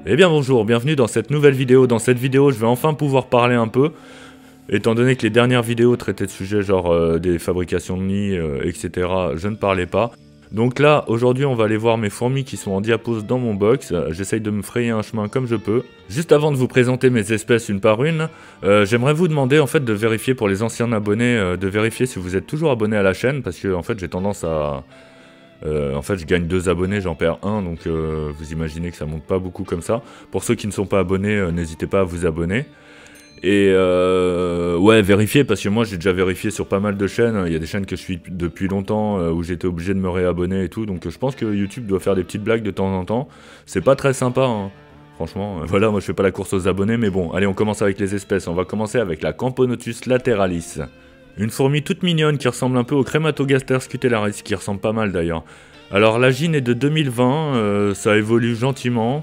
Eh bien bonjour, bienvenue dans cette nouvelle vidéo. Dans cette vidéo, je vais enfin pouvoir parler un peu, étant donné que les dernières vidéos traitaient de sujets genre des fabrications de nids, etc. Je ne parlais pas. Donc là, aujourd'hui, on va aller voir mes fourmis qui sont en diapose dans mon box. J'essaye de me frayer un chemin comme je peux. Juste avant de vous présenter mes espèces une par une, j'aimerais vous demander en fait de vérifier pour les anciens abonnés, de vérifier si vous êtes toujours abonné à la chaîne, parce que en fait j'ai tendance à... en fait, je gagne 2 abonnés, j'en perds 1, donc vous imaginez que ça monte pas beaucoup comme ça. Pour ceux qui ne sont pas abonnés, n'hésitez pas à vous abonner. Et ouais, vérifiez, parce que moi j'ai déjà vérifié sur pas mal de chaînes. Il y a des chaînes que je suis depuis longtemps où j'étais obligé de me réabonner et tout. Donc je pense que YouTube doit faire des petites blagues de temps en temps. C'est pas très sympa, hein. Franchement, voilà, moi je fais pas la course aux abonnés, mais bon, allez, on commence avec les espèces. On va commencer avec la Camponotus lateralis. Une fourmi toute mignonne qui ressemble un peu au Crematogaster scutellaris, qui ressemble pas mal d'ailleurs. Alors la gine est de 2020, ça évolue gentiment.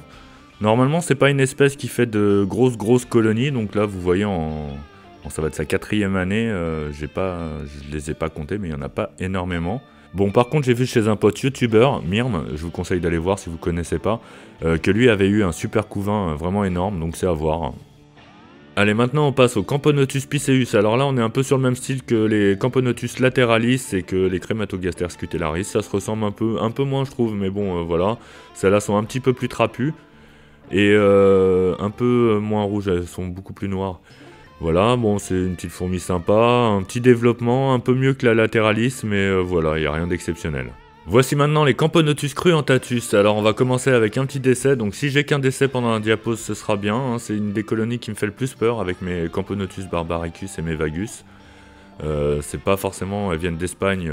Normalement c'est pas une espèce qui fait de grosses colonies, donc là vous voyez ça va être sa 4e année, je les ai pas comptés mais il y en a pas énormément. Bon, par contre j'ai vu chez un pote youtubeur, Myrm, je vous conseille d'aller voir si vous connaissez pas, que lui avait eu un super couvain vraiment énorme, donc c'est à voir. Allez, maintenant on passe au Camponotus pisceus. Alors là on est un peu sur le même style que les Camponotus lateralis et que les Crematogaster scutellaris. Ça se ressemble un peu moins je trouve, mais bon voilà. Celles-là sont un petit peu plus trapues et un peu moins rouges, elles sont beaucoup plus noires. Voilà, bon c'est une petite fourmi sympa, un petit développement, un peu mieux que la lateralis, mais voilà, il n'y a rien d'exceptionnel. Voici maintenant les Camponotus cruentatus. Alors on va commencer avec un petit décès, donc si j'ai qu'un décès pendant un diapose ce sera bien, hein. C'est une des colonies qui me fait le plus peur avec mes Camponotus barbaricus et mes vagus. C'est pas forcément, elles viennent d'Espagne,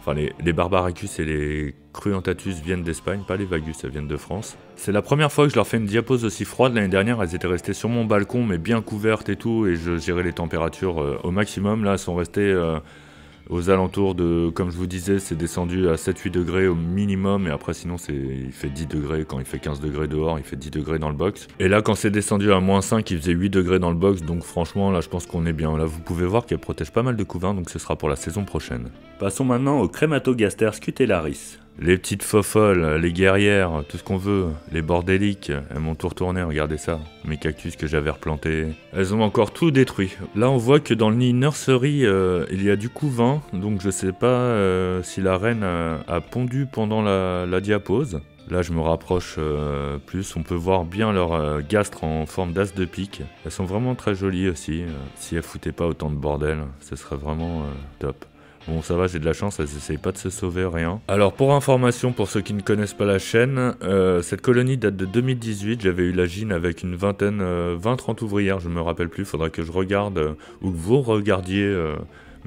enfin les barbaricus et les cruentatus viennent d'Espagne, pas les vagus, elles viennent de France. C'est la première fois que je leur fais une diapose aussi froide. L'année dernière elles étaient restées sur mon balcon mais bien couvertes et tout, et je gérais les températures au maximum. Là elles sont restées... aux alentours de, comme je vous disais, c'est descendu à 7-8 degrés au minimum, et après sinon il fait 10 degrés, quand il fait 15 degrés dehors, il fait 10 degrés dans le box. Et là quand c'est descendu à -5, il faisait 8 degrés dans le box, donc franchement là je pense qu'on est bien. Là vous pouvez voir qu'elle protège pas mal de couvains, donc ce sera pour la saison prochaine. Passons maintenant au Crematogaster scutellaris. Les petites fofolles, les guerrières, tout ce qu'on veut, les bordéliques, elles m'ont tout retourné, regardez ça. Mes cactus que j'avais replantés, elles ont encore tout détruit. Là on voit que dans le nid nursery, il y a du couvain, donc je sais pas si la reine a pondu pendant la diapose. Là je me rapproche plus, on peut voir bien leur gastre en forme d'as de pique. Elles sont vraiment très jolies aussi, si elles foutaient pas autant de bordel, ce serait vraiment top. Bon ça va, j'ai de la chance, elles essayent pas de se sauver, rien. Alors pour information, pour ceux qui ne connaissent pas la chaîne, cette colonie date de 2018, j'avais eu la gine avec une vingtaine, 20-30 ouvrières, je me rappelle plus, faudra que je regarde, ou que vous regardiez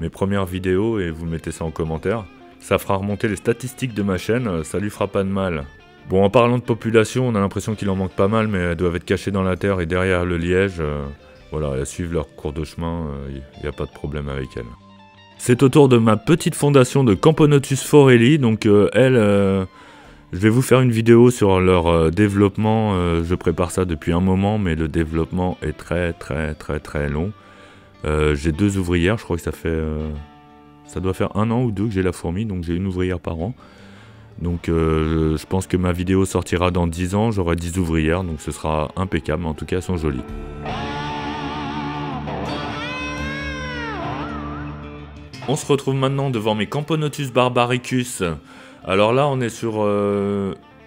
mes premières vidéos et vous mettez ça en commentaire. Ça fera remonter les statistiques de ma chaîne, ça lui fera pas de mal. Bon, en parlant de population, on a l'impression qu'il en manque pas mal, mais elles doivent être cachées dans la terre et derrière le liège. Voilà, elles suivent leur cours de chemin, il n'y a pas de problème avec elles. C'est au tour de ma petite fondation de Camponotus forelli, donc je vais vous faire une vidéo sur leur développement, je prépare ça depuis un moment, mais le développement est très long. J'ai 2 ouvrières, je crois que ça doit faire 1 an ou 2 que j'ai la fourmi, donc j'ai une ouvrière par an. Donc je pense que ma vidéo sortira dans 10 ans, j'aurai 10 ouvrières, donc ce sera impeccable, en tout cas elles sont jolies. On se retrouve maintenant devant mes Camponotus barbaricus. Alors là, on est sur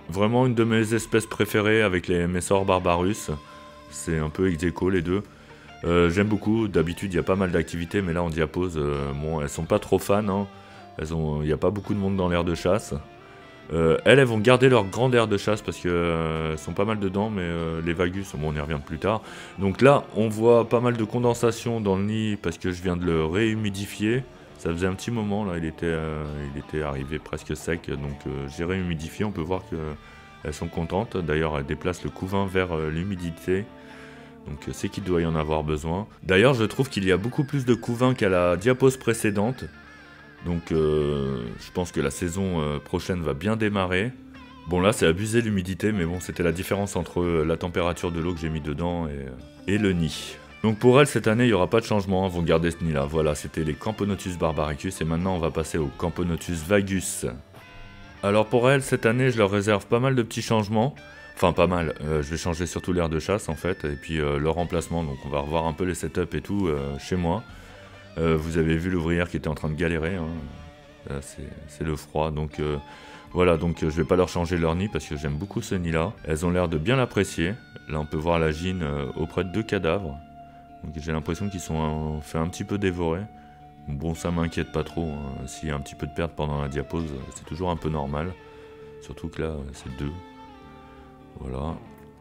vraiment une de mes espèces préférées avec les Messor barbarus. C'est un peu ex aequo les deux. J'aime beaucoup, d'habitude il y a pas mal d'activités, mais là en diapose, bon, elles sont pas trop fans. Hein. Il n'y a pas beaucoup de monde dans l'aire de chasse. Elles vont garder leur grande aire de chasse parce qu'elles sont pas mal dedans, mais les vagus, bon, on y revient plus tard. Donc là, on voit pas mal de condensation dans le nid parce que je viens de le réhumidifier. Ça faisait un petit moment, là, il était arrivé presque sec, donc j'ai réhumidifié, on peut voir qu'elles sont contentes. D'ailleurs, elles déplacent le couvain vers l'humidité, donc c'est qu'il doit y en avoir besoin. D'ailleurs, je trouve qu'il y a beaucoup plus de couvain qu'à la diapose précédente, donc je pense que la saison prochaine va bien démarrer. Bon, là, c'est abusé l'humidité, mais bon, c'était la différence entre la température de l'eau que j'ai mis dedans et le nid. Donc pour elles, cette année, il n'y aura pas de changement, elles vont garder ce nid-là. Voilà, c'était les Camponotus barbaricus, et maintenant on va passer au Camponotus vagus. Alors pour elles, cette année, je leur réserve pas mal de petits changements. Enfin pas mal, je vais changer surtout l'aire de chasse en fait, et puis le remplacement, donc on va revoir un peu les setups et tout chez moi. Vous avez vu l'ouvrière qui était en train de galérer, hein. C'est le froid, donc voilà, donc je vais pas leur changer leur nid parce que j'aime beaucoup ce nid là. Elles ont l'air de bien l'apprécier. Là on peut voir la gine auprès de 2 cadavres, donc j'ai l'impression qu'ils sont fait un petit peu dévorer. Bon, ça m'inquiète pas trop, hein. S'il y a un petit peu de perte pendant la diapose, c'est toujours un peu normal, surtout que là c'est 2. Voilà,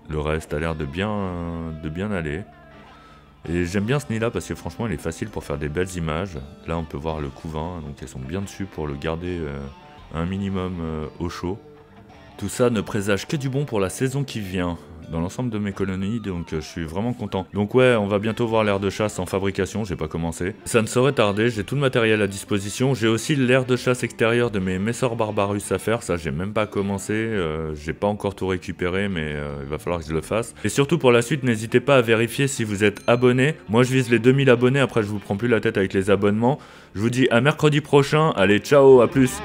le reste a l'air de bien aller. Et j'aime bien ce nid là parce que franchement il est facile pour faire des belles images. Là on peut voir le couvain, donc elles sont bien dessus pour le garder un minimum au chaud. Tout ça ne présage que du bon pour la saison qui vient dans l'ensemble de mes colonies, donc je suis vraiment content. Donc ouais, on va bientôt voir l'aire de chasse en fabrication, j'ai pas commencé. Ça ne saurait tarder, j'ai tout le matériel à disposition. J'ai aussi l'aire de chasse extérieure de mes Messor Barbarus à faire, ça j'ai même pas commencé, j'ai pas encore tout récupéré, mais il va falloir que je le fasse. Et surtout pour la suite, n'hésitez pas à vérifier si vous êtes abonné. Moi je vise les 2000 abonnés, après je vous prends plus la tête avec les abonnements. Je vous dis à mercredi prochain, allez ciao, à plus.